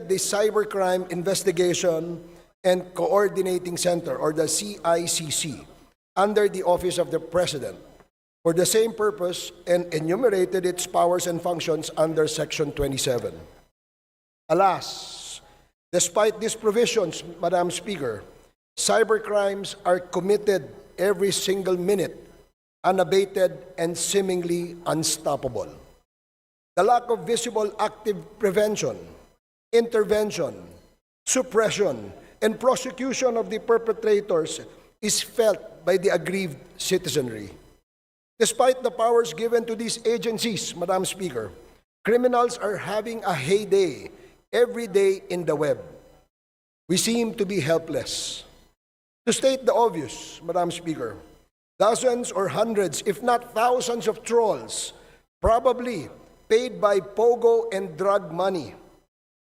created the Cybercrime Investigation and Coordinating Center, or the CICC, under the Office of the President for the same purpose and enumerated its powers and functions under Section 27. Alas, despite these provisions, Madam Speaker, cybercrimes are committed every single minute, unabated and seemingly unstoppable. The lack of visible active prevention, intervention, suppression, and prosecution of the perpetrators is felt by the aggrieved citizenry. Despite the powers given to these agencies, Madam Speaker, criminals are having a heyday every day in the web. We seem to be helpless. To state the obvious, Madam Speaker, dozens or hundreds, if not thousands of trolls, probably paid by pogo and drug money,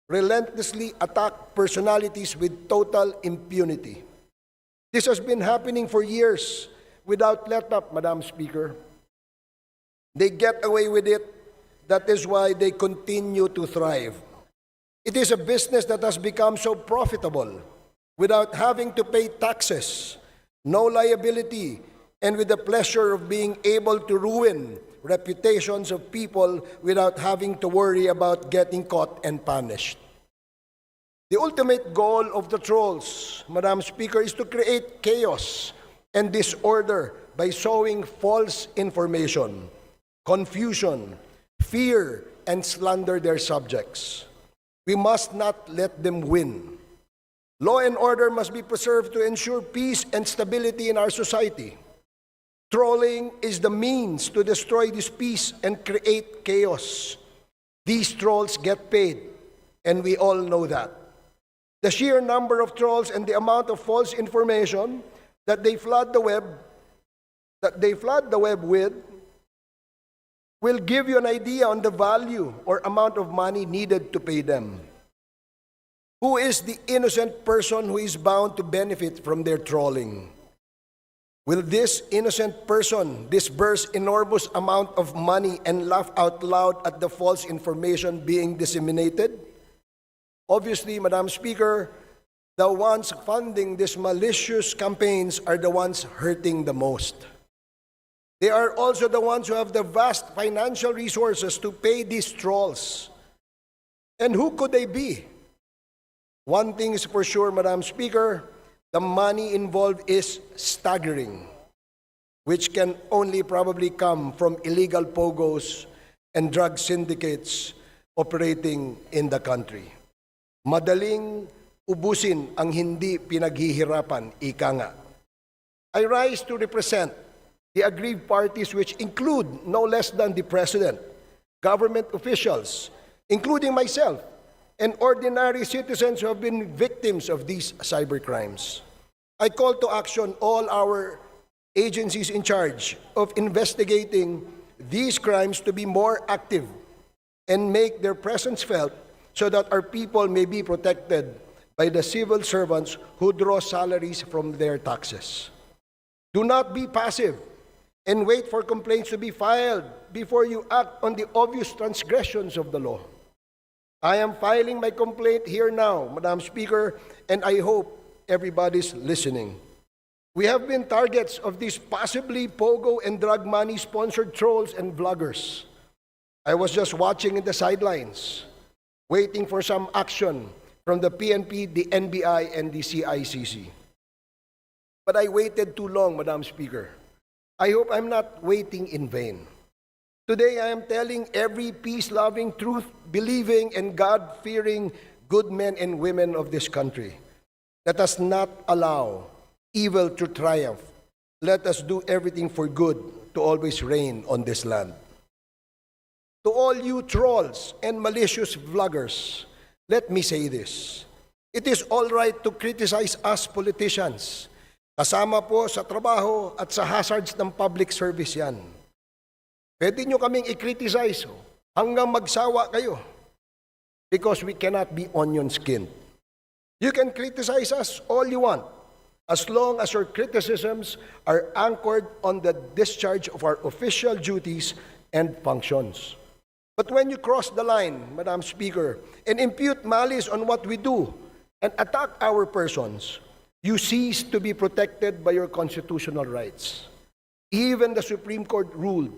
relentlessly attack personalities with total impunity. This has been happening for years without let-up, Madam Speaker. They get away with it. That is why they continue to thrive. It is a business that has become so profitable without having to pay taxes, no liability, and with the pleasure of being able to ruin reputations of people without having to worry about getting caught and punished. The ultimate goal of the trolls, Madam Speaker, is to create chaos and disorder by sowing false information, confusion, fear, and slander their subjects. We must not let them win. Law and order must be preserved to ensure peace and stability in our society. Trolling is the means to destroy this peace and create chaos. These trolls get paid, and we all know that. The sheer number of trolls and the amount of false information that they flood the web with will give you an idea on the value or amount of money needed to pay them. Who is the innocent person who is bound to benefit from their trolling? Will this innocent person disburse enormous amount of money and laugh out loud at the false information being disseminated? Obviously, Madam Speaker, the ones funding these malicious campaigns are the ones hurting the most. They are also the ones who have the vast financial resources to pay these trolls. And who could they be? One thing is for sure, Madam Speaker, the money involved is staggering, which can only probably come from illegal pogos and drug syndicates operating in the country. Madaling ubusin ang hindi pinaghihirapan, ika nga. I rise to represent the aggrieved parties, which include no less than the President, government officials, including myself, and ordinary citizens who have been victims of these cybercrimes. I call to action all our agencies in charge of investigating these crimes to be more active and make their presence felt so that our people may be protected by the civil servants who draw salaries from their taxes. Do not be passive and wait for complaints to be filed before you act on the obvious transgressions of the law. I am filing my complaint here now, Madam Speaker, and I hope everybody's listening. We have been targets of these possibly pogo and drug money-sponsored trolls and vloggers. I was just watching in the sidelines, waiting for some action from the PNP, the NBI, and the CICC. But I waited too long, Madam Speaker. I hope I'm not waiting in vain. Today, I am telling every peace-loving, truth-believing, and God-fearing good men and women of this country, let us not allow evil to triumph. Let us do everything for good to always reign on this land. To all you trolls and malicious vloggers, let me say this. It is all right to criticize us politicians. Kasama po sa trabaho at sa hazards ng public service yan. Pwede nyo kaming i-criticize hanggang magsawa kayo because we cannot be onion-skinned. You can criticize us all you want as long as your criticisms are anchored on the discharge of our official duties and functions. But when you cross the line, Madam Speaker, and impute malice on what we do and attack our persons, you cease to be protected by your constitutional rights. Even the Supreme Court ruled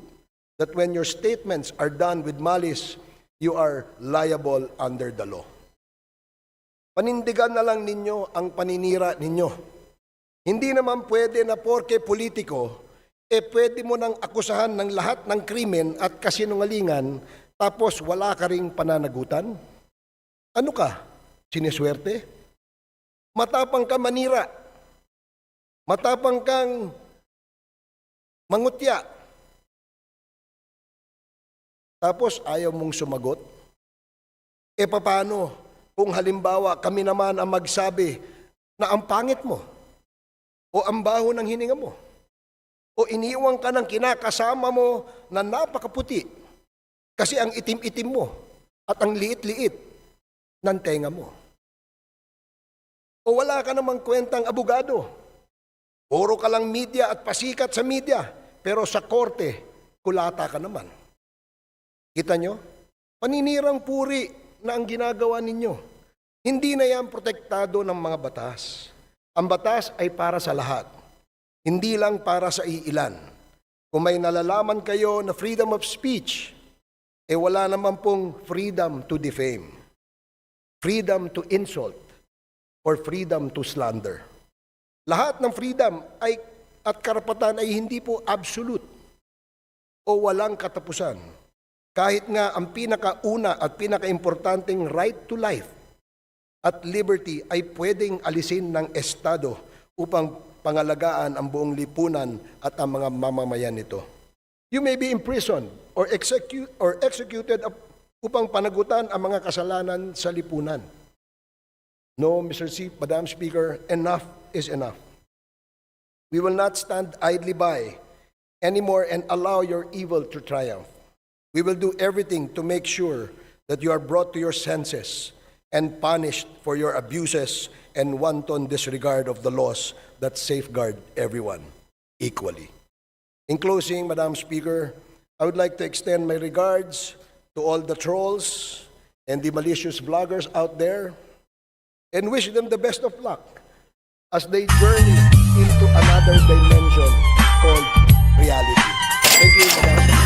that when your statements are done with malice, you are liable under the law. Panindigan na lang ninyo ang paninira ninyo. Hindi naman pwede na porke politiko, pwede mo nang akusahan ng lahat ng krimen at kasinungalingan, tapos wala ka ring pananagutan? Ano ka? Siniswerte? Matapang ka manira. Matapang kang mangutya. Tapos ayaw mong sumagot? Paano kung halimbawa kami naman ang magsabi na ang pangit mo o ang baho ng hininga mo o iniwang ka ng kinakasama mo na napakaputi kasi ang itim-itim mo at ang liit-liit ng tenga mo? O wala ka namang kwentang abogado. Puro ka lang media at pasikat sa media, pero sa korte, kulata ka naman. Kita nyo? Paninirang puri na ang ginagawa ninyo. Hindi na yan protektado ng mga batas. Ang batas ay para sa lahat. Hindi lang para sa iilan. Kung may nalalaman kayo na freedom of speech, wala naman pong freedom to defame, freedom to insult, or freedom to slander. Lahat ng freedom at karapatan ay hindi po absolute o walang katapusan. Kahit nga ang pinakauna at pinakaimportanteng right to life at liberty ay pwedeng alisin ng Estado upang pangalagaan ang buong lipunan at ang mga mamamayan nito. You may be imprisoned or executed upang panagutan ang mga kasalanan sa lipunan. No, Madam Speaker, enough is enough. We will not stand idly by anymore and allow your evil to triumph. We will do everything to make sure that you are brought to your senses and punished for your abuses and wanton disregard of the laws that safeguard everyone equally. In closing, Madam Speaker, I would like to extend my regards to all the trolls and the malicious vloggers out there and wish them the best of luck as they journey into another dimension called reality. Thank you, Madam.